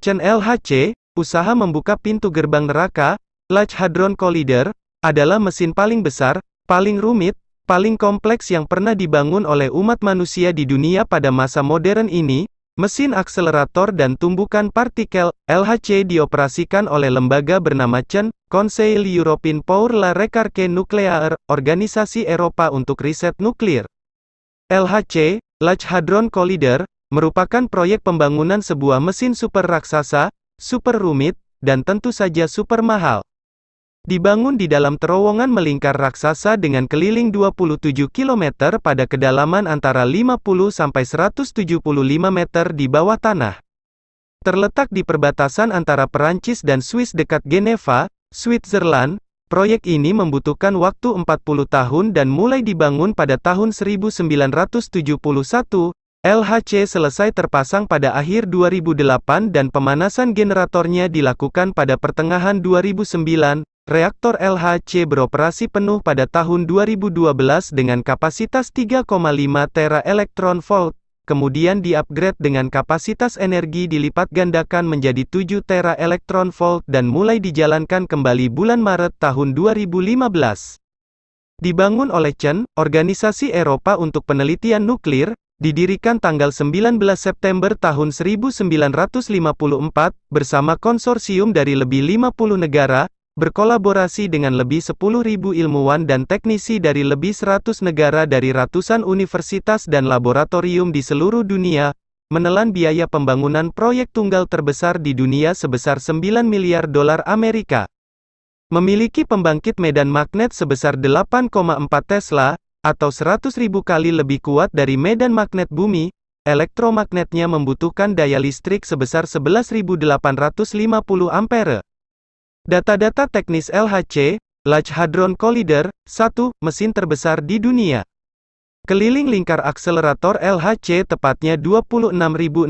CHAN LHC, usaha membuka pintu gerbang neraka, Large Hadron Collider, adalah mesin paling besar, paling rumit, paling kompleks yang pernah dibangun oleh umat manusia di dunia pada masa modern ini. Mesin akselerator dan tumbukan partikel, LHC dioperasikan oleh lembaga bernama CHAN, Conseil Européen pour la Recherche Nucléaire, organisasi Eropa untuk riset nuklir. LHC, Large Hadron Collider, merupakan proyek pembangunan sebuah mesin super raksasa, super rumit, dan tentu saja super mahal. Dibangun di dalam terowongan melingkar raksasa dengan keliling 27 km pada kedalaman antara 50 sampai 175 meter di bawah tanah. Terletak di perbatasan antara Perancis dan Swiss dekat Geneva, Switzerland, proyek ini membutuhkan waktu 40 tahun dan mulai dibangun pada tahun 1971. LHC selesai terpasang pada akhir 2008 dan pemanasan generatornya dilakukan pada pertengahan 2009. Reaktor LHC beroperasi penuh pada tahun 2012 dengan kapasitas 3,5 tera elektron volt, kemudian di-upgrade dengan kapasitas energi dilipat gandakan menjadi 7 tera elektron volt dan mulai dijalankan kembali bulan Maret tahun 2015. Dibangun oleh CHAN, Organisasi Eropa untuk Penelitian Nuklir, didirikan tanggal 19 September tahun 1954, bersama konsorsium dari lebih 50 negara, berkolaborasi dengan lebih 10.000 ilmuwan dan teknisi dari lebih 100 negara dari ratusan universitas dan laboratorium di seluruh dunia, menelan biaya pembangunan proyek tunggal terbesar di dunia sebesar 9 miliar dolar Amerika. Memiliki pembangkit medan magnet sebesar 8,4 Tesla, atau 100.000 kali lebih kuat dari medan magnet bumi, elektromagnetnya membutuhkan daya listrik sebesar 11.850 ampere. Data-data teknis LHC, Large Hadron Collider, 1, mesin terbesar di dunia. Keliling lingkar akselerator LHC tepatnya 26.659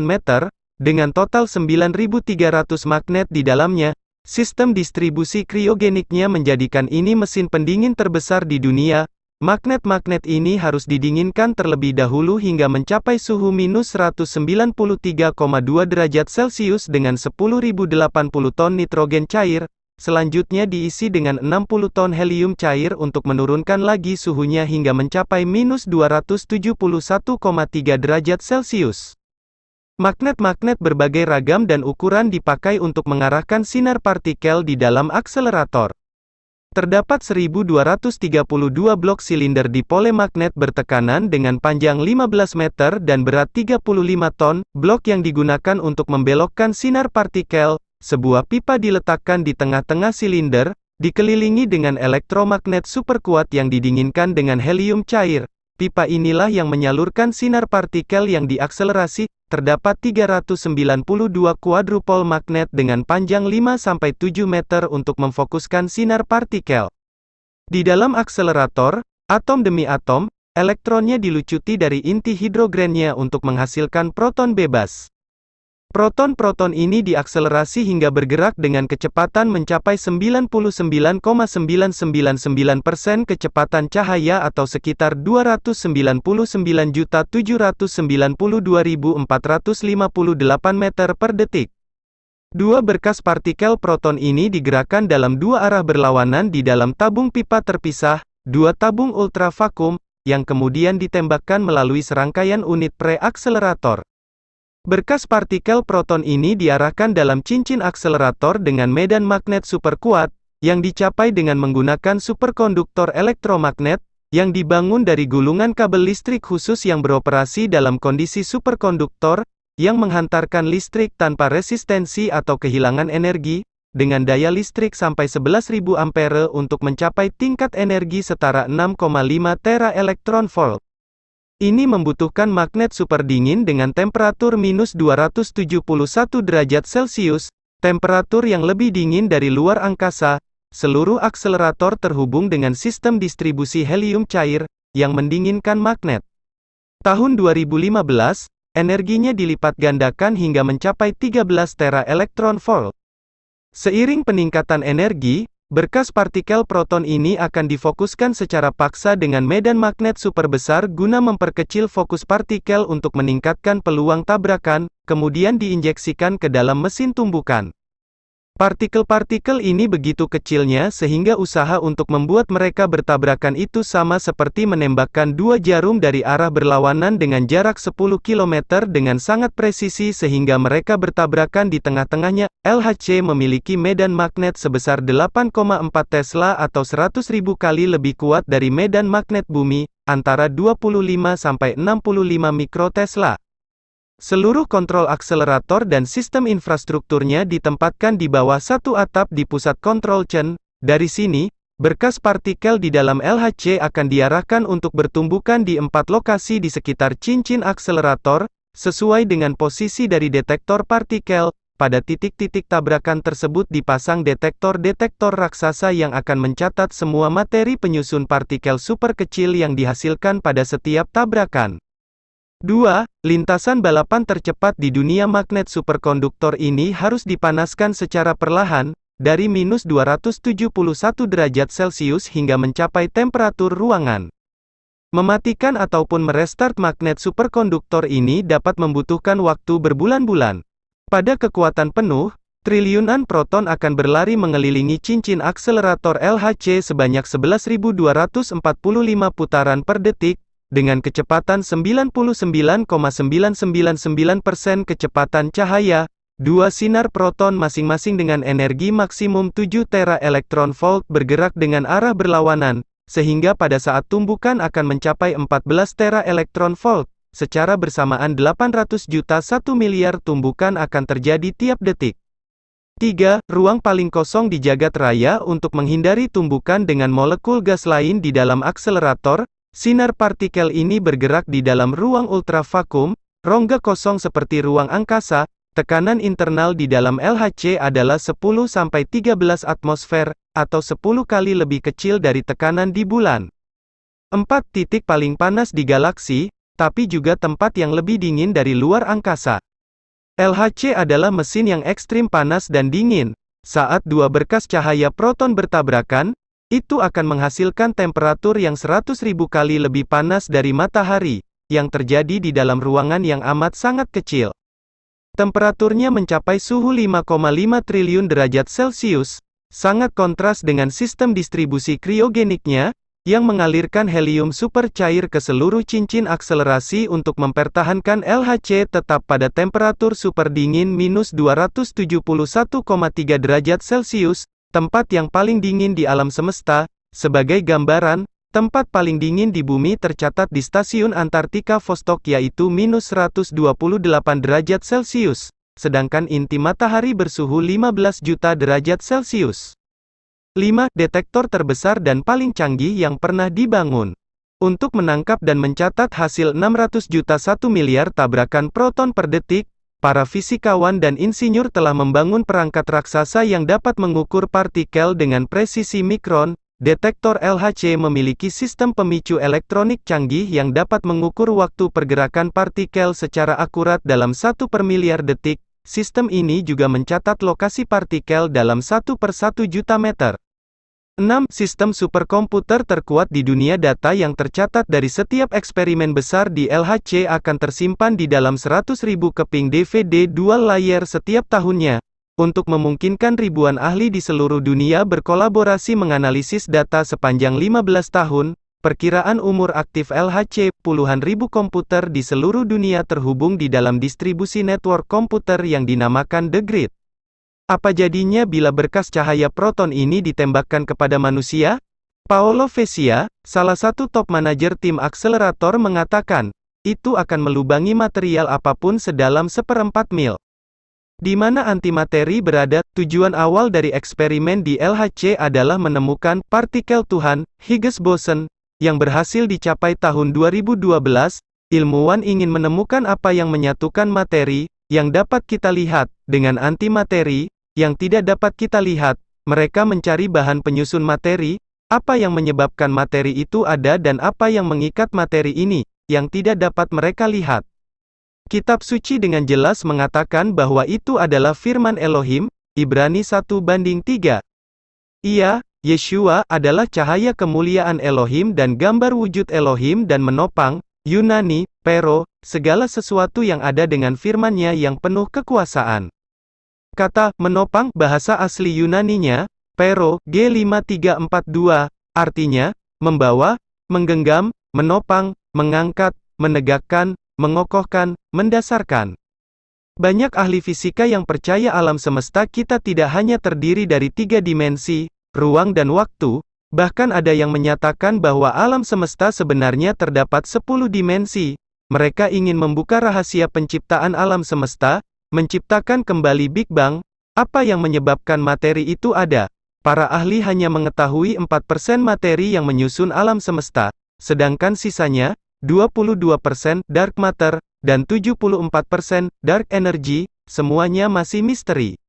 meter, dengan total 9.300 magnet di dalamnya. Sistem distribusi kriogeniknya menjadikan ini mesin pendingin terbesar di dunia. Magnet-magnet ini harus didinginkan terlebih dahulu hingga mencapai suhu minus 193,2 derajat Celcius dengan 10.080 ton nitrogen cair. Selanjutnya diisi dengan 60 ton helium cair untuk menurunkan lagi suhunya hingga mencapai minus 271,3 derajat Celcius. Magnet-magnet berbagai ragam dan ukuran dipakai untuk mengarahkan sinar partikel di dalam akselerator. Terdapat 1232 blok silinder dipole magnet bertekanan dengan panjang 15 meter dan berat 35 ton. Blok yang digunakan untuk membelokkan sinar partikel, sebuah pipa diletakkan di tengah-tengah silinder, dikelilingi dengan elektromagnet superkuat yang didinginkan dengan helium cair. Pipa inilah yang menyalurkan sinar partikel yang diakselerasi. Terdapat 392 kuadrupol magnet dengan panjang 5-7 meter untuk memfokuskan sinar partikel. Di dalam akselerator, atom demi atom, elektronnya dilucuti dari inti hidrogennya untuk menghasilkan proton bebas. Proton-proton ini diakselerasi hingga bergerak dengan kecepatan mencapai 99,999% kecepatan cahaya atau sekitar 299.792.458 meter per detik. Dua berkas partikel proton ini digerakkan dalam dua arah berlawanan di dalam tabung pipa terpisah, dua tabung ultravakum, yang kemudian ditembakkan melalui serangkaian unit pre-akselerator. Berkas partikel proton ini diarahkan dalam cincin akselerator dengan medan magnet superkuat, yang dicapai dengan menggunakan superkonduktor elektromagnet, yang dibangun dari gulungan kabel listrik khusus yang beroperasi dalam kondisi superkonduktor, yang menghantarkan listrik tanpa resistensi atau kehilangan energi, dengan daya listrik sampai 11.000 ampere untuk mencapai tingkat energi setara 6,5 tera elektron volt. Ini membutuhkan magnet super dingin dengan temperatur minus 271 derajat Celcius, temperatur yang lebih dingin dari luar angkasa. Seluruh akselerator terhubung dengan sistem distribusi helium cair, yang mendinginkan magnet. Tahun 2015, energinya dilipat gandakan hingga mencapai 13 tera elektron volt. Seiring peningkatan energi, berkas partikel proton ini akan difokuskan secara paksa dengan medan magnet super besar guna memperkecil fokus partikel untuk meningkatkan peluang tabrakan, kemudian diinjeksikan ke dalam mesin tumbukan. Partikel-partikel ini begitu kecilnya sehingga usaha untuk membuat mereka bertabrakan itu sama seperti menembakkan dua jarum dari arah berlawanan dengan jarak 10 km dengan sangat presisi sehingga mereka bertabrakan di tengah-tengahnya. LHC memiliki medan magnet sebesar 8,4 Tesla atau 100.000 kali lebih kuat dari medan magnet bumi, antara 25 sampai 65 mikrotesla. Seluruh kontrol akselerator dan sistem infrastrukturnya ditempatkan di bawah satu atap di pusat kontrol CHAN. Dari sini, berkas partikel di dalam LHC akan diarahkan untuk bertumbukan di 4 lokasi di sekitar cincin akselerator, sesuai dengan posisi dari detektor partikel. Pada titik-titik tabrakan tersebut dipasang detektor-detektor raksasa yang akan mencatat semua materi penyusun partikel super kecil yang dihasilkan pada setiap tabrakan. 2. Lintasan balapan tercepat di dunia magnet superkonduktor ini harus dipanaskan secara perlahan, dari minus 271 derajat Celcius hingga mencapai temperatur ruangan. Mematikan ataupun merestart magnet superkonduktor ini dapat membutuhkan waktu berbulan-bulan. Pada kekuatan penuh, triliunan proton akan berlari mengelilingi cincin akselerator LHC sebanyak 11.245 putaran per detik, dengan kecepatan 99,999% kecepatan cahaya, dua sinar proton masing-masing dengan energi maksimum 7 tera elektron volt bergerak dengan arah berlawanan, sehingga pada saat tumbukan akan mencapai 14 tera elektron volt, secara bersamaan 800 juta 1 miliar tumbukan akan terjadi tiap detik. 3. Ruang paling kosong di jagat raya untuk menghindari tumbukan dengan molekul gas lain di dalam akselerator. Sinar partikel ini bergerak di dalam ruang ultravakum, rongga kosong seperti ruang angkasa. Tekanan internal di dalam LHC adalah 10-13 atmosfer, atau 10 kali lebih kecil dari tekanan di bulan. 4 titik paling panas di galaksi, tapi juga tempat yang lebih dingin dari luar angkasa. LHC adalah mesin yang ekstrim panas dan dingin. Saat dua berkas cahaya proton bertabrakan, itu akan menghasilkan temperatur yang 100.000 kali lebih panas dari matahari, yang terjadi di dalam ruangan yang amat sangat kecil. Temperaturnya mencapai suhu 5,5 triliun derajat Celcius, sangat kontras dengan sistem distribusi kriogeniknya, yang mengalirkan helium super cair ke seluruh cincin akselerasi untuk mempertahankan LHC tetap pada temperatur super dingin minus 271,3 derajat Celcius, tempat yang paling dingin di alam semesta. Sebagai gambaran, tempat paling dingin di bumi tercatat di stasiun Antartika Vostok yaitu minus 128 derajat Celcius, sedangkan inti matahari bersuhu 15 juta derajat Celcius. 5. Detektor terbesar dan paling canggih yang pernah dibangun. Untuk menangkap dan mencatat hasil 600 juta 1 miliar tabrakan proton per detik, para fisikawan dan insinyur telah membangun perangkat raksasa yang dapat mengukur partikel dengan presisi mikron. Detektor LHC memiliki sistem pemicu elektronik canggih yang dapat mengukur waktu pergerakan partikel secara akurat dalam 1 per miliar detik. Sistem ini juga mencatat lokasi partikel dalam 1 per 1 juta meter. 6. Sistem superkomputer terkuat di dunia. Data yang tercatat dari setiap eksperimen besar di LHC akan tersimpan di dalam 100.000 keping DVD dual layer setiap tahunnya. Untuk memungkinkan ribuan ahli di seluruh dunia berkolaborasi menganalisis data sepanjang 15 tahun, perkiraan umur aktif LHC, puluhan ribu komputer di seluruh dunia terhubung di dalam distribusi network komputer yang dinamakan The Grid. Apa jadinya bila berkas cahaya proton ini ditembakkan kepada manusia? Paolo Vesia, salah satu top manajer tim akselerator mengatakan, itu akan melubangi material apapun sedalam 1/4 mil. Di mana antimateri berada? Tujuan awal dari eksperimen di LHC adalah menemukan partikel Tuhan, Higgs boson, yang berhasil dicapai tahun 2012. Ilmuwan ingin menemukan apa yang menyatukan materi, yang dapat kita lihat, dengan antimateri, yang tidak dapat kita lihat. Mereka mencari bahan penyusun materi, apa yang menyebabkan materi itu ada dan apa yang mengikat materi ini, yang tidak dapat mereka lihat. Kitab suci dengan jelas mengatakan bahwa itu adalah firman Elohim, Ibrani 1:3. Ia, Yeshua, adalah cahaya kemuliaan Elohim dan gambar wujud Elohim dan menopang, Yunani, Pero, segala sesuatu yang ada dengan firman-Nya yang penuh kekuasaan. Kata menopang bahasa asli Yunaninya, Pero, G5342, artinya membawa, menggenggam, menopang, mengangkat, menegakkan, mengokohkan, mendasarkan. Banyak ahli fisika yang percaya alam semesta kita tidak hanya terdiri dari 3 dimensi, ruang dan waktu, bahkan ada yang menyatakan bahwa alam semesta sebenarnya terdapat 10 dimensi. Mereka ingin membuka rahasia penciptaan alam semesta, menciptakan kembali Big Bang. Apa yang menyebabkan materi itu ada? Para ahli hanya mengetahui 4% materi yang menyusun alam semesta, sedangkan sisanya, 22% dark matter, dan 74% dark energy, semuanya masih misteri.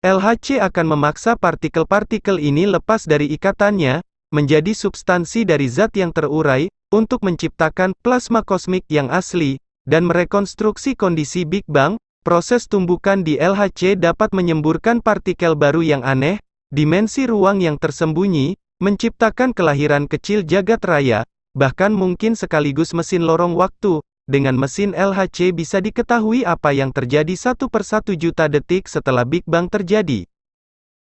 LHC akan memaksa partikel-partikel ini lepas dari ikatannya, menjadi substansi dari zat yang terurai, untuk menciptakan plasma kosmik yang asli, dan merekonstruksi kondisi Big Bang. Proses tumbukan di LHC dapat menyemburkan partikel baru yang aneh, dimensi ruang yang tersembunyi, menciptakan kelahiran kecil jagat raya, bahkan mungkin sekaligus mesin lorong waktu. Dengan mesin LHC bisa diketahui apa yang terjadi 1/1 juta detik setelah Big Bang terjadi.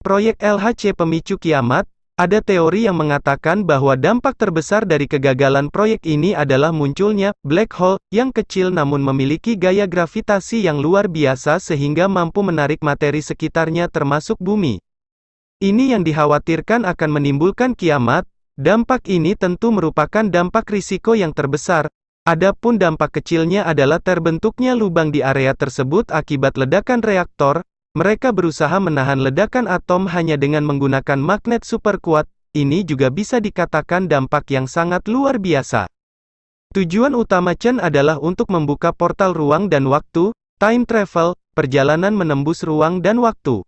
Proyek LHC pemicu kiamat. Ada teori yang mengatakan bahwa dampak terbesar dari kegagalan proyek ini adalah munculnya black hole yang kecil namun memiliki gaya gravitasi yang luar biasa sehingga mampu menarik materi sekitarnya termasuk bumi. Ini yang dikhawatirkan akan menimbulkan kiamat. Dampak ini tentu merupakan dampak risiko yang terbesar. Adapun dampak kecilnya adalah terbentuknya lubang di area tersebut akibat ledakan reaktor. Mereka berusaha menahan ledakan atom hanya dengan menggunakan magnet super kuat. Ini juga bisa dikatakan dampak yang sangat luar biasa. Tujuan utama Chen adalah untuk membuka portal ruang dan waktu, time travel, perjalanan menembus ruang dan waktu.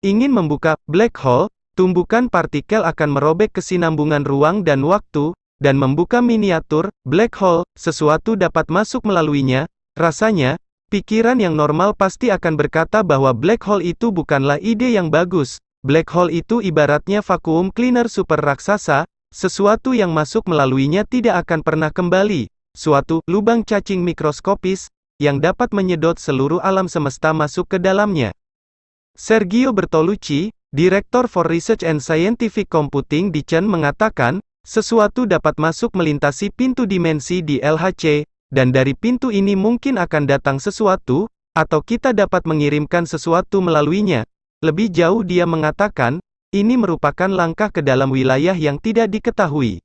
Ingin membuka black hole, tumbukan partikel akan merobek kesinambungan ruang dan waktu, dan membuka miniatur black hole, sesuatu dapat masuk melaluinya. Rasanya, pikiran yang normal pasti akan berkata bahwa black hole itu bukanlah ide yang bagus. Black hole itu ibaratnya vacuum cleaner super raksasa, sesuatu yang masuk melaluinya tidak akan pernah kembali. Suatu lubang cacing mikroskopis, yang dapat menyedot seluruh alam semesta masuk ke dalamnya. Sergio Bertolucci, Director for Research and Scientific Computing di Chen mengatakan, sesuatu dapat masuk melintasi pintu dimensi di LHC, dan dari pintu ini mungkin akan datang sesuatu, atau kita dapat mengirimkan sesuatu melaluinya. Lebih jauh dia mengatakan, ini merupakan langkah ke dalam wilayah yang tidak diketahui.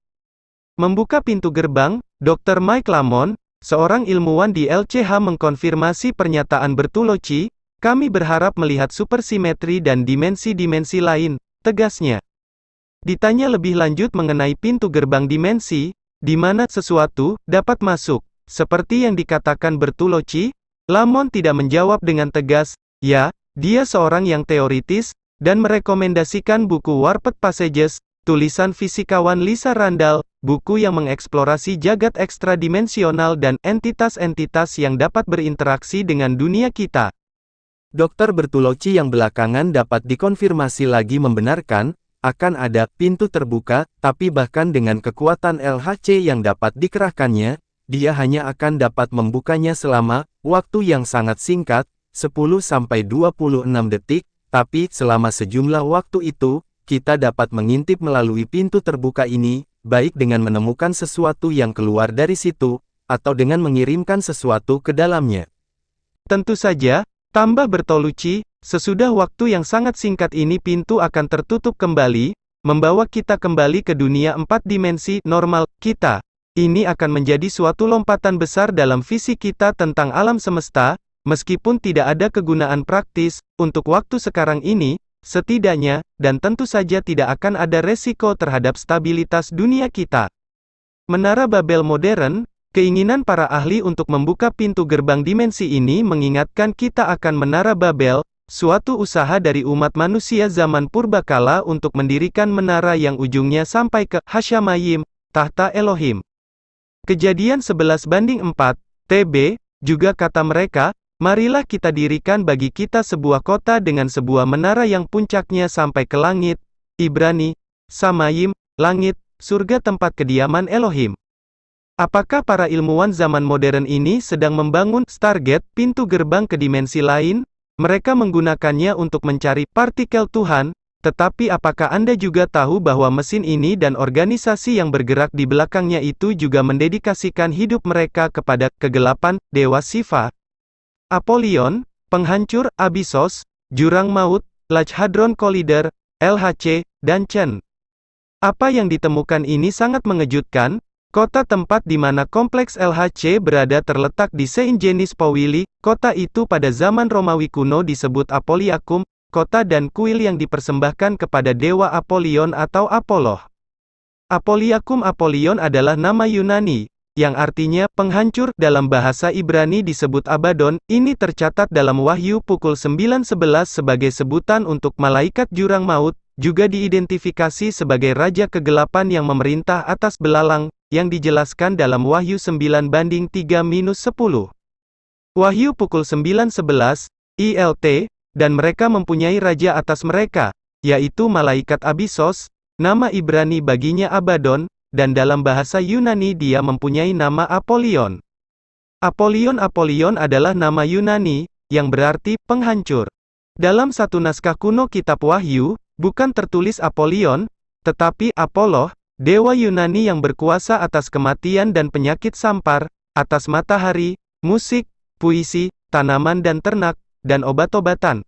Membuka pintu gerbang, Dr. Mike Lamont, seorang ilmuwan di LCH mengkonfirmasi pernyataan Bertolucci, kami berharap melihat supersimetri dan dimensi-dimensi lain, tegasnya. Ditanya lebih lanjut mengenai pintu gerbang dimensi, di mana sesuatu dapat masuk, seperti yang dikatakan Bertolucci, Lamont tidak menjawab dengan tegas, ya, dia seorang yang teoritis, dan merekomendasikan buku Warped Passages, tulisan fisikawan Lisa Randall, buku yang mengeksplorasi jagat ekstradimensional dan entitas-entitas yang dapat berinteraksi dengan dunia kita. Dr. Bertolucci yang belakangan dapat dikonfirmasi lagi membenarkan, akan ada pintu terbuka, tapi bahkan dengan kekuatan LHC yang dapat dikerahkannya, dia hanya akan dapat membukanya selama waktu yang sangat singkat, 10-26 detik, tapi selama sejumlah waktu itu, kita dapat mengintip melalui pintu terbuka ini, baik dengan menemukan sesuatu yang keluar dari situ, atau dengan mengirimkan sesuatu ke dalamnya. Tentu saja, tambah Bertolucci, sesudah waktu yang sangat singkat ini pintu akan tertutup kembali, membawa kita kembali ke dunia 4 dimensi normal kita. Ini akan menjadi suatu lompatan besar dalam visi kita tentang alam semesta, meskipun tidak ada kegunaan praktis, untuk waktu sekarang ini, setidaknya, dan tentu saja tidak akan ada resiko terhadap stabilitas dunia kita. Menara Babel modern, keinginan para ahli untuk membuka pintu gerbang dimensi ini mengingatkan kita akan Menara Babel, suatu usaha dari umat manusia zaman purbakala untuk mendirikan menara yang ujungnya sampai ke Hasyamayim, tahta Elohim. Kejadian 11:4, TB, juga kata mereka, marilah kita dirikan bagi kita sebuah kota dengan sebuah menara yang puncaknya sampai ke langit, Ibrani, Samayim, langit, surga tempat kediaman Elohim. Apakah para ilmuwan zaman modern ini sedang membangun Stargate, pintu gerbang ke dimensi lain? Mereka menggunakannya untuk mencari partikel Tuhan, tetapi apakah Anda juga tahu bahwa mesin ini dan organisasi yang bergerak di belakangnya itu juga mendedikasikan hidup mereka kepada kegelapan, dewa Sifa, Apollyon, penghancur, Abyssos, jurang maut, Lajhadron Collider, LHC, dan Chen. Apa yang ditemukan ini sangat mengejutkan. Kota tempat di mana kompleks LHC berada terletak di Saint Genis Powili. Kota itu pada zaman Romawi kuno disebut Apollyakum, kota dan kuil yang dipersembahkan kepada dewa Apollyon atau Apollo. Apollyakum Apollyon adalah nama Yunani, yang artinya penghancur. Dalam bahasa Ibrani disebut Abaddon. Ini tercatat dalam Wahyu pukul 9:11 sebagai sebutan untuk malaikat jurang maut, juga diidentifikasi sebagai raja kegelapan yang memerintah atas belalang, yang dijelaskan dalam Wahyu 9:3-10. Wahyu pukul 9:11, ILT, dan mereka mempunyai raja atas mereka, yaitu malaikat Abyssos, nama Ibrani baginya Abaddon, dan dalam bahasa Yunani dia mempunyai nama Apollyon. Apollyon adalah nama Yunani, yang berarti penghancur. Dalam satu naskah kuno kitab Wahyu, bukan tertulis Apollyon, tetapi Apollo, dewa Yunani yang berkuasa atas kematian dan penyakit sampar, atas matahari, musik, puisi, tanaman dan ternak, dan obat-obatan.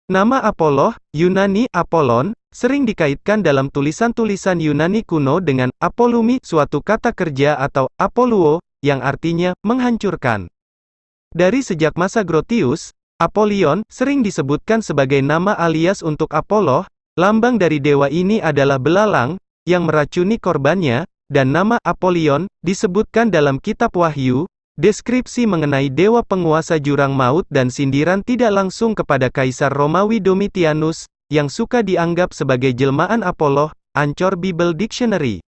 Nama Apollo, Yunani Apollon, sering dikaitkan dalam tulisan-tulisan Yunani kuno dengan Apollumi, suatu kata kerja atau Apolluo, yang artinya menghancurkan. Dari sejak masa Grotius, Apollyon sering disebutkan sebagai nama alias untuk Apollo. Lambang dari dewa ini adalah belalang, yang meracuni korbannya, dan nama Apollyon disebutkan dalam kitab Wahyu. Deskripsi mengenai dewa penguasa jurang maut dan sindiran tidak langsung kepada Kaisar Romawi Domitianus, yang suka dianggap sebagai jelmaan Apollo, Ancor Bible Dictionary.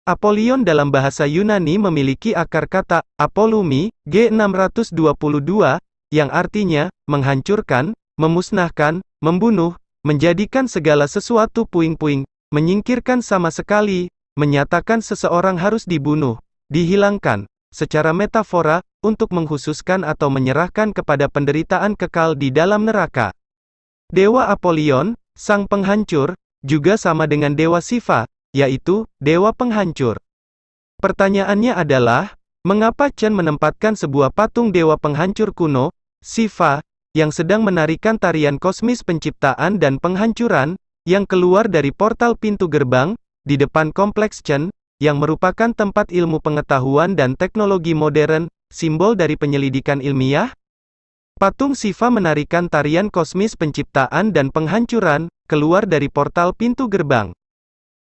Apollyon dalam bahasa Yunani memiliki akar kata, Apollumi, G622, yang artinya, menghancurkan, memusnahkan, membunuh, menjadikan segala sesuatu puing-puing, menyingkirkan sama sekali, menyatakan seseorang harus dibunuh, dihilangkan, secara metafora, untuk mengkhususkan atau menyerahkan kepada penderitaan kekal di dalam neraka. Dewa Apollyon, sang penghancur, juga sama dengan dewa Sifa, yaitu, dewa penghancur. Pertanyaannya adalah, mengapa Chen menempatkan sebuah patung dewa penghancur kuno, Sifa, yang sedang menarikan tarian kosmis penciptaan dan penghancuran, yang keluar dari portal pintu gerbang, di depan kompleks Chen, yang merupakan tempat ilmu pengetahuan dan teknologi modern, simbol dari penyelidikan ilmiah? Patung Sifa menarikan tarian kosmis penciptaan dan penghancuran, keluar dari portal pintu gerbang.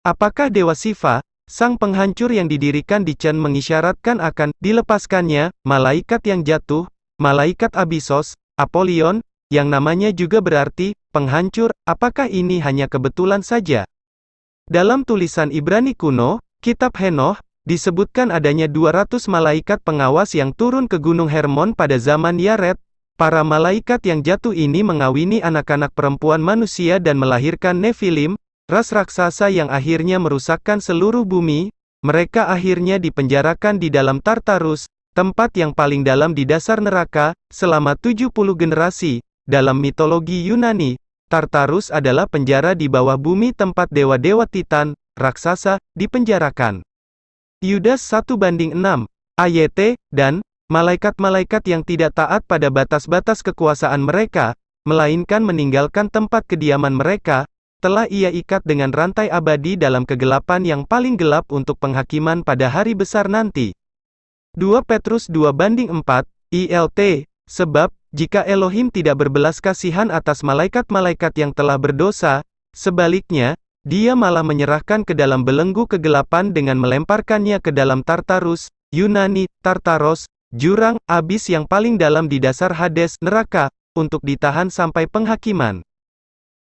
Apakah Dewa Sifa, sang penghancur yang didirikan di Chen mengisyaratkan akan dilepaskannya, malaikat yang jatuh, malaikat Abyssos, Apollyon, yang namanya juga berarti penghancur? Apakah ini hanya kebetulan saja? Dalam tulisan Ibrani kuno, Kitab Henoh, disebutkan adanya 200 malaikat pengawas yang turun ke Gunung Hermon pada zaman Yared. Para malaikat yang jatuh ini mengawini anak-anak perempuan manusia dan melahirkan Nephilim, ras raksasa yang akhirnya merusakkan seluruh bumi. Mereka akhirnya dipenjarakan di dalam Tartarus, tempat yang paling dalam di dasar neraka, selama 70 generasi. Dalam mitologi Yunani, Tartarus adalah penjara di bawah bumi tempat dewa-dewa Titan, raksasa, dipenjarakan. Yudas 1:6, AYT, dan malaikat-malaikat yang tidak taat pada batas-batas kekuasaan mereka, melainkan meninggalkan tempat kediaman mereka, telah ia ikat dengan rantai abadi dalam kegelapan yang paling gelap untuk penghakiman pada hari besar nanti. 2 Petrus 2:4, ILT, sebab, jika Elohim tidak berbelas kasihan atas malaikat-malaikat yang telah berdosa, sebaliknya, dia malah menyerahkan ke dalam belenggu kegelapan dengan melemparkannya ke dalam Tartarus, Yunani, Tartaros, jurang, abis yang paling dalam di dasar Hades, neraka, untuk ditahan sampai penghakiman.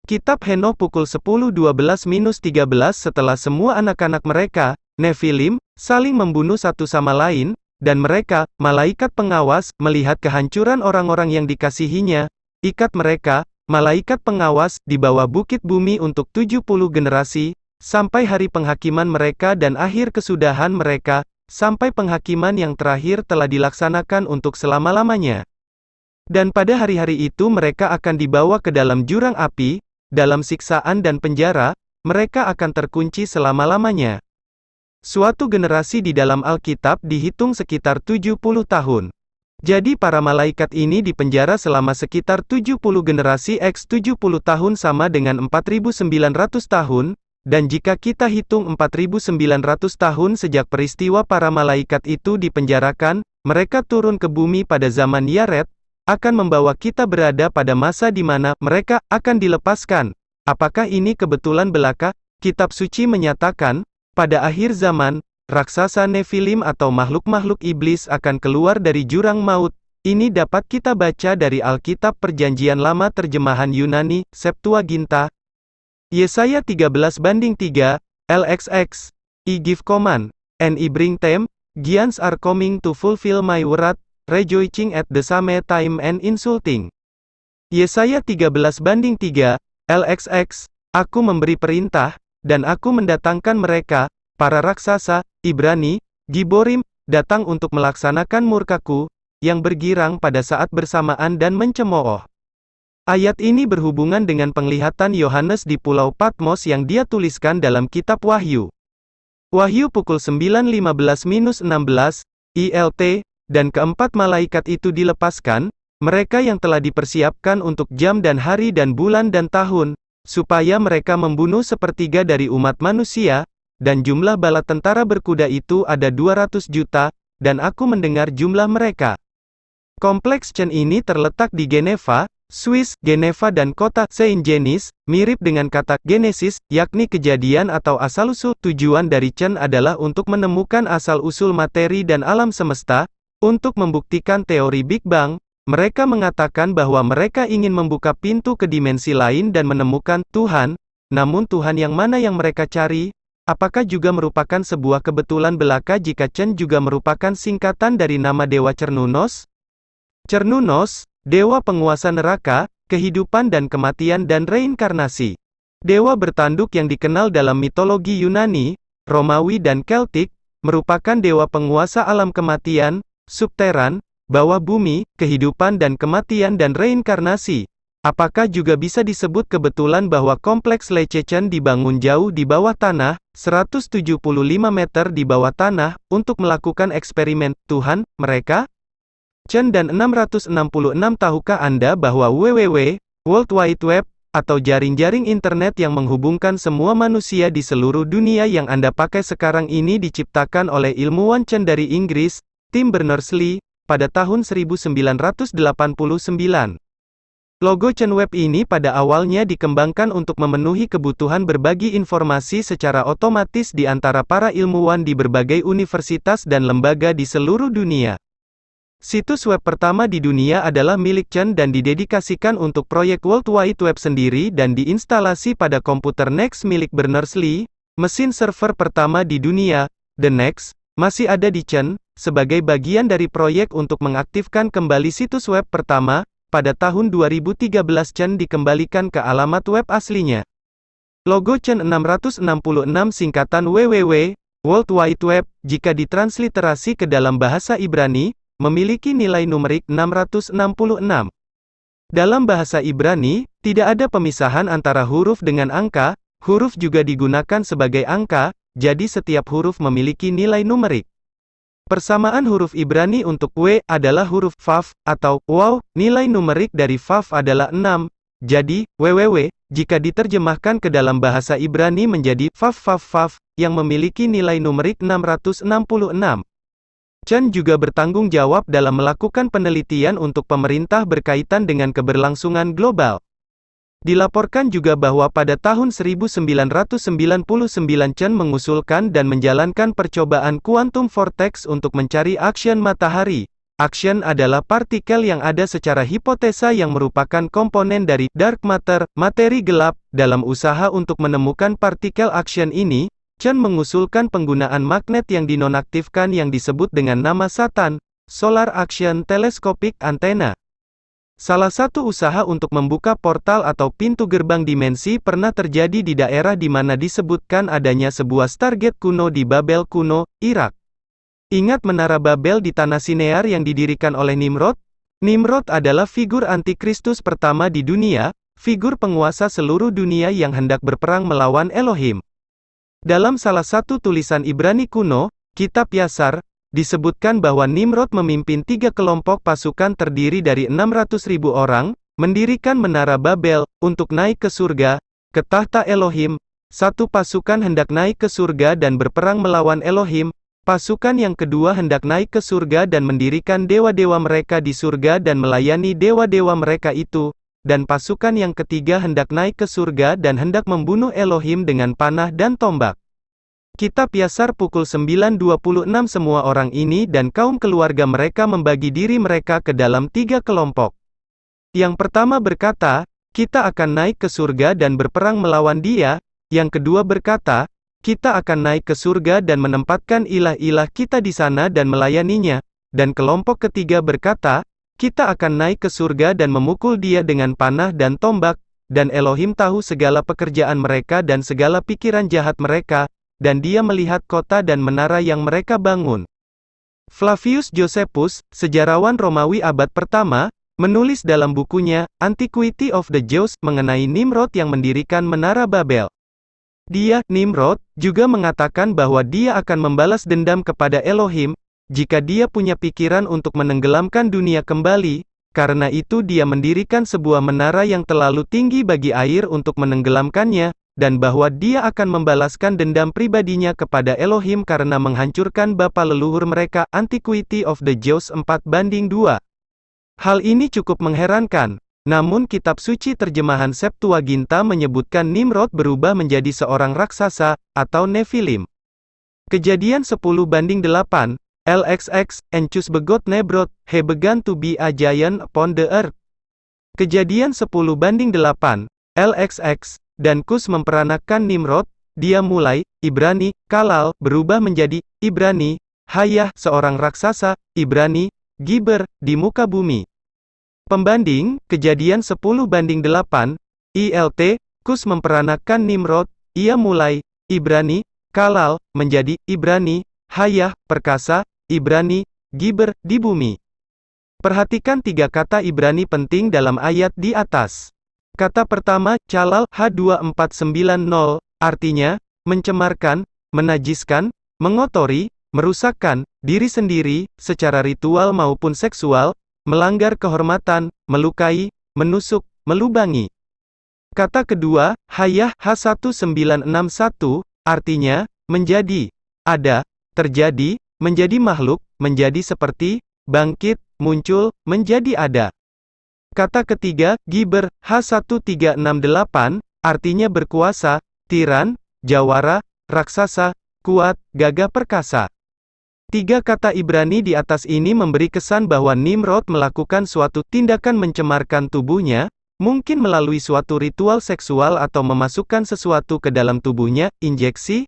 Kitab Henoh pukul 10:12-13 setelah semua anak-anak mereka, Nephilim, saling membunuh satu sama lain, dan mereka, malaikat pengawas, melihat kehancuran orang-orang yang dikasihinya, ikat mereka, malaikat pengawas, di bawah bukit bumi untuk 70 generasi, sampai hari penghakiman mereka dan akhir kesudahan mereka, sampai penghakiman yang terakhir telah dilaksanakan untuk selama-lamanya. Dan pada hari-hari itu mereka akan dibawa ke dalam jurang api, dalam siksaan dan penjara, mereka akan terkunci selama-lamanya. Suatu generasi di dalam Alkitab dihitung sekitar 70 tahun. Jadi para malaikat ini dipenjara selama sekitar 70 generasi X 70 tahun sama dengan 4.900 tahun, dan jika kita hitung 4.900 tahun sejak peristiwa para malaikat itu dipenjarakan, mereka turun ke bumi pada zaman Yared, akan membawa kita berada pada masa di mana mereka akan dilepaskan. Apakah ini kebetulan belaka? Kitab suci menyatakan, pada akhir zaman, raksasa Nefilim atau makhluk-makhluk iblis akan keluar dari jurang maut. Ini dapat kita baca dari Alkitab Perjanjian Lama terjemahan Yunani, Septuaginta. Yesaya 13:3, LXX. I give command, and I bring them, giants are coming to fulfill my word, rejoicing at the same time and insulting. Yesaya 13:3, LXX. Aku memberi perintah, dan aku mendatangkan mereka, para raksasa, Ibrani, Giborim, datang untuk melaksanakan murkaku, yang bergirang pada saat bersamaan dan mencemooh. Ayat ini berhubungan dengan penglihatan Yohanes di Pulau Patmos yang dia tuliskan dalam kitab Wahyu. Wahyu pukul 9:15-16, ILT, dan keempat malaikat itu dilepaskan, mereka yang telah dipersiapkan untuk jam dan hari dan bulan dan tahun, supaya mereka membunuh sepertiga dari umat manusia, dan jumlah bala tentara berkuda itu ada 200 juta, dan aku mendengar jumlah mereka. Kompleks Chen ini terletak di Geneva, Swiss. Geneva dan kota Saint-Denis, mirip dengan kata Genesis, yakni kejadian atau asal-usul. Tujuan dari Chen adalah untuk menemukan asal-usul materi dan alam semesta, untuk membuktikan teori Big Bang. Mereka mengatakan bahwa mereka ingin membuka pintu ke dimensi lain dan menemukan Tuhan, namun Tuhan yang mana yang mereka cari? Apakah juga merupakan sebuah kebetulan belaka jika Chen juga merupakan singkatan dari nama dewa Cernunnos? Cernunnos, dewa penguasa neraka, kehidupan dan kematian dan reinkarnasi. Dewa bertanduk yang dikenal dalam mitologi Yunani, Romawi dan Keltik, merupakan dewa penguasa alam kematian, subteran, bawah bumi, kehidupan dan kematian dan reinkarnasi. Apakah juga bisa disebut kebetulan bahwa kompleks Lechechen dibangun jauh di bawah tanah, 175 meter di bawah tanah, untuk melakukan eksperimen Tuhan mereka? Chen dan 666. Tahukah Anda bahwa www, World Wide Web, atau jaring-jaring internet yang menghubungkan semua manusia di seluruh dunia yang Anda pakai sekarang ini diciptakan oleh ilmuwan Chen dari Inggris, Tim Berners-Lee, pada tahun 1989. Logo Chen Web ini pada awalnya dikembangkan untuk memenuhi kebutuhan berbagi informasi secara otomatis di antara para ilmuwan di berbagai universitas dan lembaga di seluruh dunia. Situs web pertama di dunia adalah milik Chen dan didedikasikan untuk proyek World Wide Web sendiri dan diinstalasi pada komputer NeXT milik Berners-Lee. Mesin server pertama di dunia, The NeXT, masih ada di Chen, sebagai bagian dari proyek untuk mengaktifkan kembali situs web pertama. Pada tahun 2013 Chen dikembalikan ke alamat web aslinya. Logo Chen 666 singkatan www, World Wide Web, jika ditransliterasi ke dalam bahasa Ibrani, memiliki nilai numerik 666. Dalam bahasa Ibrani, tidak ada pemisahan antara huruf dengan angka, huruf juga digunakan sebagai angka, jadi setiap huruf memiliki nilai numerik. Persamaan huruf Ibrani untuk W adalah huruf Vav, atau Waw, nilai numerik dari Vav adalah 6. Jadi, WWW, jika diterjemahkan ke dalam bahasa Ibrani menjadi Vav Vav Vav, yang memiliki nilai numerik 666. Chen juga bertanggung jawab dalam melakukan penelitian untuk pemerintah berkaitan dengan keberlangsungan global. Dilaporkan juga bahwa pada tahun 1999 Chen mengusulkan dan menjalankan percobaan quantum vortex untuk mencari action matahari. Action adalah partikel yang ada secara hipotesa yang merupakan komponen dari dark matter, materi gelap. Dalam usaha untuk menemukan partikel action ini, Chen mengusulkan penggunaan magnet yang dinonaktifkan yang disebut dengan nama Satan, Solar Action Telescopic Antenna. Salah satu usaha untuk membuka portal atau pintu gerbang dimensi pernah terjadi di daerah di mana disebutkan adanya sebuah Stargate kuno di Babel kuno, Irak. Ingat Menara Babel di Tanah Sinear yang didirikan oleh Nimrod? Nimrod adalah figur antikristus pertama di dunia, figur penguasa seluruh dunia yang hendak berperang melawan Elohim. Dalam salah satu tulisan Ibrani kuno, Kitab Yasar, disebutkan bahwa Nimrod memimpin 3 kelompok pasukan terdiri dari 600.000 orang, mendirikan Menara Babel, untuk naik ke surga, ke tahta Elohim. Satu pasukan hendak naik ke surga dan berperang melawan Elohim, pasukan yang kedua hendak naik ke surga dan mendirikan dewa-dewa mereka di surga dan melayani dewa-dewa mereka itu, dan pasukan yang ketiga hendak naik ke surga dan hendak membunuh Elohim dengan panah dan tombak. Kitab Yasar pukul 9.26 semua orang ini dan kaum keluarga mereka membagi diri mereka ke dalam 3 kelompok. Yang pertama berkata, kita akan naik ke surga dan berperang melawan dia. Yang kedua berkata, kita akan naik ke surga dan menempatkan ilah-ilah kita di sana dan melayaninya. Dan kelompok ketiga berkata, kita akan naik ke surga dan memukul dia dengan panah dan tombak, dan Elohim tahu segala pekerjaan mereka dan segala pikiran jahat mereka, dan dia melihat kota dan menara yang mereka bangun. Flavius Josephus, sejarawan Romawi abad pertama, menulis dalam bukunya, Antiquity of the Jews, mengenai Nimrod yang mendirikan Menara Babel. Dia, Nimrod, juga mengatakan bahwa dia akan membalas dendam kepada Elohim, jika dia punya pikiran untuk menenggelamkan dunia kembali, karena itu dia mendirikan sebuah menara yang terlalu tinggi bagi air untuk menenggelamkannya, dan bahwa dia akan membalaskan dendam pribadinya kepada Elohim karena menghancurkan bapa leluhur mereka. Antiquity of the Jews 4:2. Hal ini cukup mengherankan, namun kitab suci terjemahan Septuaginta menyebutkan Nimrod berubah menjadi seorang raksasa, atau Nephilim. Kejadian 10:8, LXX, Encus begot Nebrod, he began to be a giant upon the earth. Kejadian 10:8, LXX, dan Kus memperanakkan Nimrod, dia mulai, Ibrani, Kalal, berubah menjadi, Ibrani, Hayah, seorang raksasa, Ibrani, Giber, di muka bumi. Pembanding, Kejadian 10:8, ILT, Kus memperanakkan Nimrod, ia mulai, Ibrani, Kalal, menjadi, Ibrani, Hayah, perkasa, Ibrani, Giber, di bumi. Perhatikan 3 kata Ibrani penting dalam ayat di atas. Kata pertama, calal, H2490, artinya, mencemarkan, menajiskan, mengotori, merusakkan, diri sendiri, secara ritual maupun seksual, melanggar kehormatan, melukai, menusuk, melubangi. Kata kedua, hayah, H1961, artinya, menjadi, ada, terjadi, menjadi makhluk, menjadi seperti, bangkit, muncul, menjadi ada. Kata ketiga, Giber, H1368, artinya berkuasa, tiran, jawara, raksasa, kuat, gagah perkasa. 3 kata Ibrani di atas ini memberi kesan bahwa Nimrod melakukan suatu tindakan mencemarkan tubuhnya, mungkin melalui suatu ritual seksual atau memasukkan sesuatu ke dalam tubuhnya, injeksi,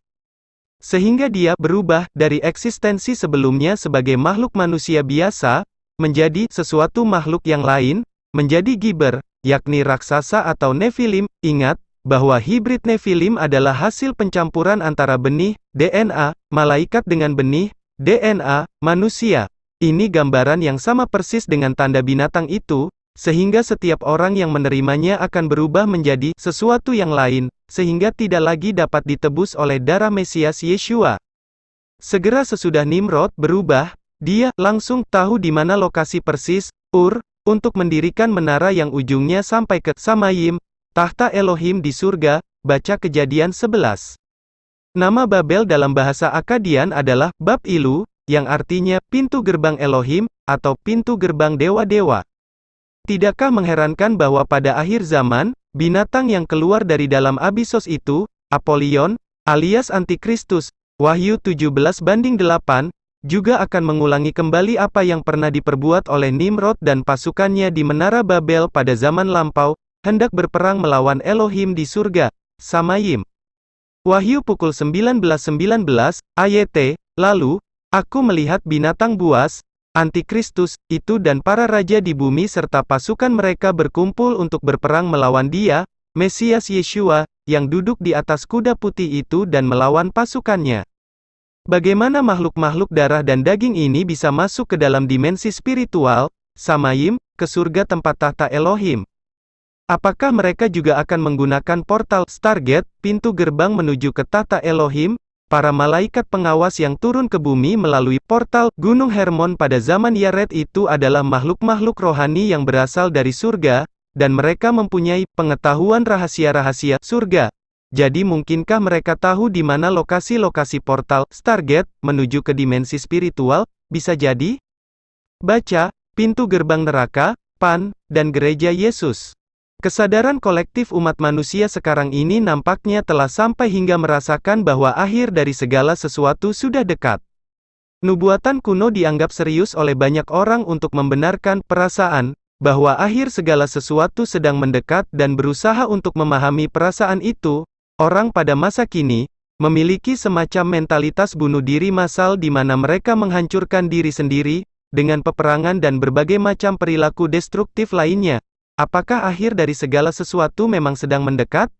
sehingga dia berubah dari eksistensi sebelumnya sebagai makhluk manusia biasa, menjadi sesuatu makhluk yang lain, menjadi Giber, yakni raksasa atau Nephilim. Ingat, bahwa hibrid Nephilim adalah hasil pencampuran antara benih, DNA, malaikat dengan benih, DNA, manusia. Ini gambaran yang sama persis dengan tanda binatang itu, sehingga setiap orang yang menerimanya akan berubah menjadi sesuatu yang lain, sehingga tidak lagi dapat ditebus oleh darah Mesias Yeshua. Segera sesudah Nimrod berubah, dia langsung tahu di mana lokasi persis, Ur, untuk mendirikan menara yang ujungnya sampai ke Samayim, tahta Elohim di surga. Baca Kejadian 11. Nama Babel dalam bahasa Akkadian adalah Bab-ilu, yang artinya pintu gerbang Elohim, atau pintu gerbang dewa-dewa. Tidakkah mengherankan bahwa pada akhir zaman, binatang yang keluar dari dalam Abisos itu, Apollyon, alias Antikristus, Wahyu 17:8, juga akan mengulangi kembali apa yang pernah diperbuat oleh Nimrod dan pasukannya di Menara Babel pada zaman lampau, hendak berperang melawan Elohim di surga, Samayim. Wahyu pukul 19:19, AYT, lalu, aku melihat binatang buas, Antikristus, itu dan para raja di bumi serta pasukan mereka berkumpul untuk berperang melawan Dia, Mesias Yeshua, yang duduk di atas kuda putih itu dan melawan pasukannya. Bagaimana makhluk-makhluk darah dan daging ini bisa masuk ke dalam dimensi spiritual, Samayim, ke surga tempat tahta Elohim? Apakah mereka juga akan menggunakan portal Stargate, pintu gerbang menuju ke tahta Elohim? Para malaikat pengawas yang turun ke bumi melalui portal Gunung Hermon pada zaman Yared itu adalah makhluk-makhluk rohani yang berasal dari surga, dan mereka mempunyai pengetahuan rahasia-rahasia surga. Jadi mungkinkah mereka tahu di mana lokasi-lokasi portal Stargate menuju ke dimensi spiritual? Bisa jadi. Baca, pintu gerbang neraka, Pan, dan gereja Yesus. Kesadaran kolektif umat manusia sekarang ini nampaknya telah sampai hingga merasakan bahwa akhir dari segala sesuatu sudah dekat. Nubuatan kuno dianggap serius oleh banyak orang untuk membenarkan perasaan bahwa akhir segala sesuatu sedang mendekat dan berusaha untuk memahami perasaan itu. Orang pada masa kini memiliki semacam mentalitas bunuh diri massal di mana mereka menghancurkan diri sendiri dengan peperangan dan berbagai macam perilaku destruktif lainnya. Apakah akhir dari segala sesuatu memang sedang mendekat?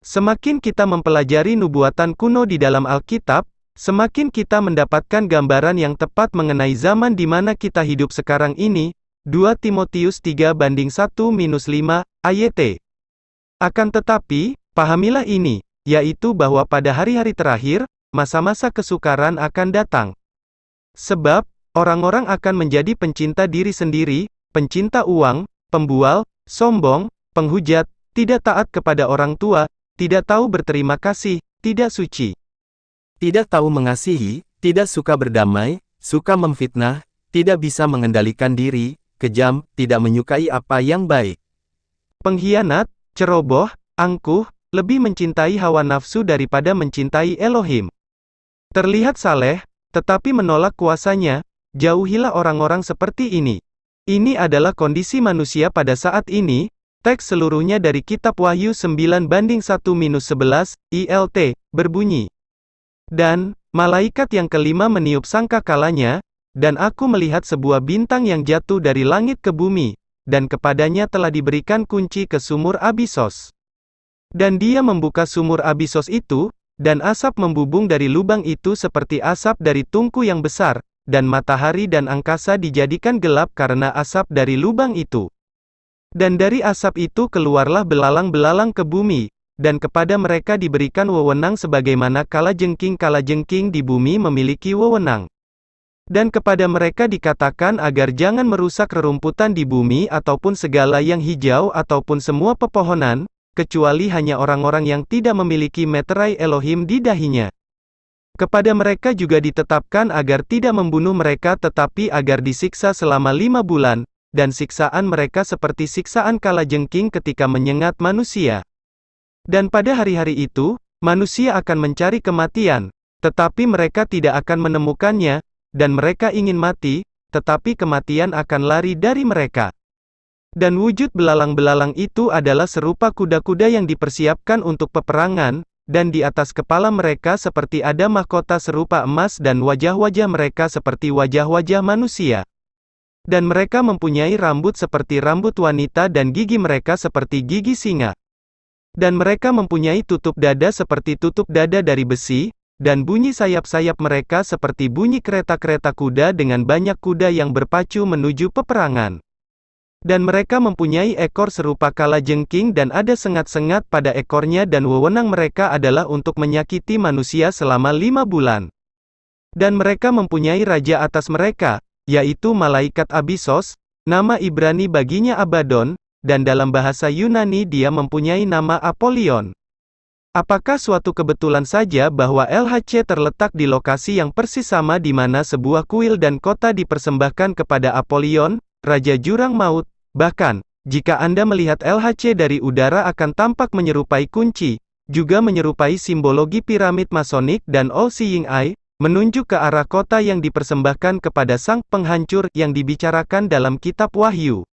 Semakin kita mempelajari nubuatan kuno di dalam Alkitab, semakin kita mendapatkan gambaran yang tepat mengenai zaman di mana kita hidup sekarang ini. 2 Timotius 3:1-5, ayat. Akan tetapi, pahamilah ini, yaitu bahwa pada hari-hari terakhir, masa-masa kesukaran akan datang. Sebab, orang-orang akan menjadi pencinta diri sendiri, pencinta uang, pembual, sombong, penghujat, tidak taat kepada orang tua, tidak tahu berterima kasih, tidak suci, tidak tahu mengasihi, tidak suka berdamai, suka memfitnah, tidak bisa mengendalikan diri, kejam, tidak menyukai apa yang baik, pengkhianat, ceroboh, angkuh, lebih mencintai hawa nafsu daripada mencintai Elohim. Terlihat saleh, tetapi menolak kuasanya. Jauhilah orang-orang seperti ini. Ini adalah kondisi manusia pada saat ini. Teks seluruhnya dari kitab Wahyu 9:1-11, ILT, berbunyi. Dan, malaikat yang kelima meniup sangkakalanya, dan aku melihat sebuah bintang yang jatuh dari langit ke bumi, dan kepadanya telah diberikan kunci ke sumur Abisos. Dan dia membuka sumur Abisos itu, dan asap membubung dari lubang itu seperti asap dari tungku yang besar, dan matahari dan angkasa dijadikan gelap karena asap dari lubang itu. Dan dari asap itu keluarlah belalang-belalang ke bumi, dan kepada mereka diberikan wewenang sebagaimana kalajengking-kalajengking di bumi memiliki wewenang. Dan kepada mereka dikatakan agar jangan merusak rerumputan di bumi ataupun segala yang hijau ataupun semua pepohonan, kecuali hanya orang-orang yang tidak memiliki meterai Elohim di dahinya. Kepada mereka juga ditetapkan agar tidak membunuh mereka tetapi agar disiksa selama 5 bulan, dan siksaan mereka seperti siksaan kalajengking ketika menyengat manusia. Dan pada hari-hari itu, manusia akan mencari kematian, tetapi mereka tidak akan menemukannya, dan mereka ingin mati, tetapi kematian akan lari dari mereka. Dan wujud belalang-belalang itu adalah serupa kuda-kuda yang dipersiapkan untuk peperangan, dan di atas kepala mereka seperti ada mahkota serupa emas dan wajah-wajah mereka seperti wajah-wajah manusia. Dan mereka mempunyai rambut seperti rambut wanita dan gigi mereka seperti gigi singa. Dan mereka mempunyai tutup dada seperti tutup dada dari besi, dan bunyi sayap-sayap mereka seperti bunyi kereta-kereta kuda dengan banyak kuda yang berpacu menuju peperangan. Dan mereka mempunyai ekor serupa kalajengking dan ada sengat-sengat pada ekornya dan wewenang mereka adalah untuk menyakiti manusia selama 5 bulan. Dan mereka mempunyai raja atas mereka, yaitu malaikat Abisos, nama Ibrani baginya Abaddon, dan dalam bahasa Yunani dia mempunyai nama Apolion. Apakah suatu kebetulan saja bahwa LHC terletak di lokasi yang persis sama di mana sebuah kuil dan kota dipersembahkan kepada Apolion, Raja Jurang Maut? Bahkan, jika Anda melihat LHC dari udara akan tampak menyerupai kunci, juga menyerupai simbologi piramid masonik dan all-seeing eye, menunjuk ke arah kota yang dipersembahkan kepada sang penghancur yang dibicarakan dalam kitab Wahyu.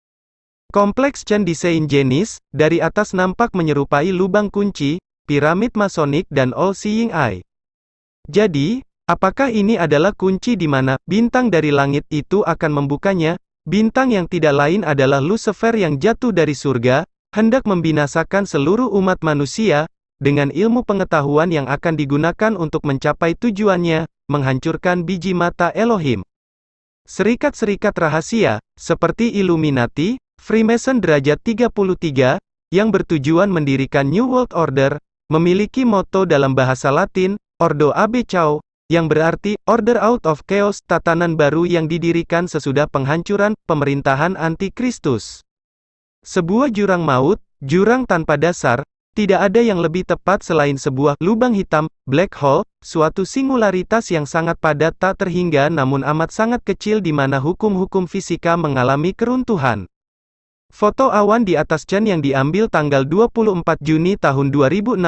Kompleks Chen di Saint Genis, dari atas nampak menyerupai lubang kunci, piramid masonik dan all-seeing eye. Jadi, Apakah ini adalah kunci di mana bintang dari langit itu akan membukanya? Bintang yang tidak lain adalah Lucifer yang jatuh dari surga, hendak membinasakan seluruh umat manusia, dengan ilmu pengetahuan yang akan digunakan untuk mencapai tujuannya, menghancurkan biji mata Elohim. Serikat-serikat rahasia, seperti Illuminati, Freemason derajat 33, yang bertujuan mendirikan New World Order, memiliki moto dalam bahasa Latin, Ordo Ab Chao, yang berarti, Order Out of Chaos, tatanan baru yang didirikan sesudah penghancuran, pemerintahan anti-Kristus. Sebuah jurang maut, jurang tanpa dasar, tidak ada yang lebih tepat selain sebuah lubang hitam, black hole, suatu singularitas yang sangat padat tak terhingga namun amat sangat kecil di mana hukum-hukum fisika mengalami keruntuhan. Foto awan di atas Chen yang diambil tanggal 24 Juni tahun 2016,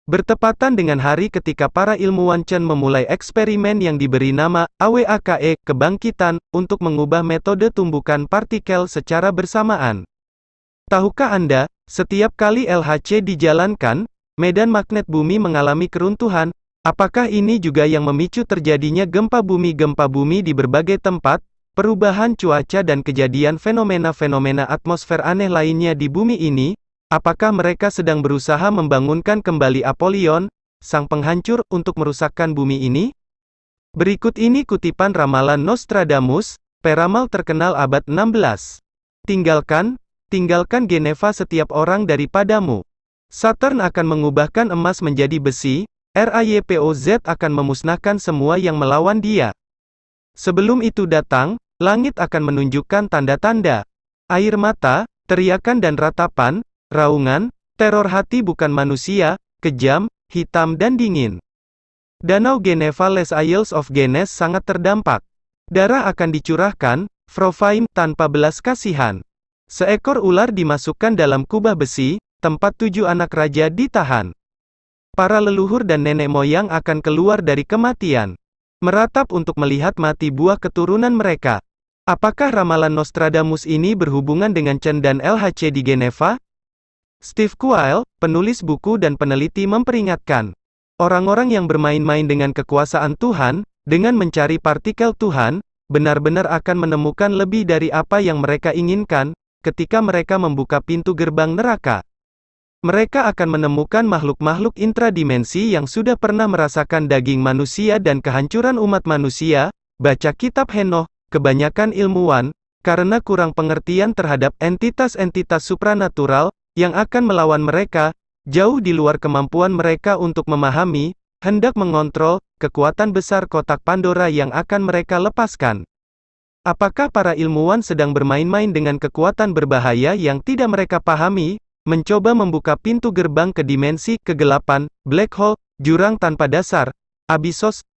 bertepatan dengan hari ketika para ilmuwan Chen memulai eksperimen yang diberi nama AWAKE, kebangkitan, untuk mengubah metode tumbukan partikel secara bersamaan. Tahukah Anda, setiap kali LHC dijalankan, medan magnet bumi mengalami keruntuhan? Apakah ini juga yang memicu terjadinya gempa bumi di berbagai tempat, perubahan cuaca dan kejadian fenomena-fenomena atmosfer aneh lainnya di bumi ini? Apakah mereka sedang berusaha membangunkan kembali Apollyon, sang penghancur, untuk merusakkan bumi ini? Berikut ini kutipan ramalan Nostradamus, peramal terkenal abad 16. Tinggalkan Geneva setiap orang daripadamu. Saturn akan mengubahkan emas menjadi besi, RAYPOZ akan memusnahkan semua yang melawan dia. Sebelum itu datang, langit akan menunjukkan tanda-tanda. Air mata, teriakan dan ratapan, raungan, teror hati bukan manusia, kejam, hitam dan dingin. Danau Geneva Les Isles of Genes sangat terdampak. Darah akan dicurahkan, Frofaim, tanpa belas kasihan. Seekor ular dimasukkan dalam kubah besi, tempat 7 anak raja ditahan. Para leluhur dan nenek moyang akan keluar dari kematian, meratap untuk melihat mati buah keturunan mereka. Apakah ramalan Nostradamus ini berhubungan dengan Chen dan LHC di Geneva? Steve Quayle, penulis buku dan peneliti memperingatkan, orang-orang yang bermain-main dengan kekuasaan Tuhan, dengan mencari partikel Tuhan, benar-benar akan menemukan lebih dari apa yang mereka inginkan, ketika mereka membuka pintu gerbang neraka. Mereka akan menemukan makhluk-makhluk intradimensi yang sudah pernah merasakan daging manusia dan kehancuran umat manusia. Baca kitab Henoch. Kebanyakan ilmuwan, karena kurang pengertian terhadap entitas-entitas supranatural, yang akan melawan mereka, jauh di luar kemampuan mereka untuk memahami, hendak mengontrol, kekuatan besar kotak Pandora yang akan mereka lepaskan. Apakah para ilmuwan sedang bermain-main dengan kekuatan berbahaya yang tidak mereka pahami, mencoba membuka pintu gerbang ke dimensi kegelapan, black hole, jurang tanpa dasar, abyssos,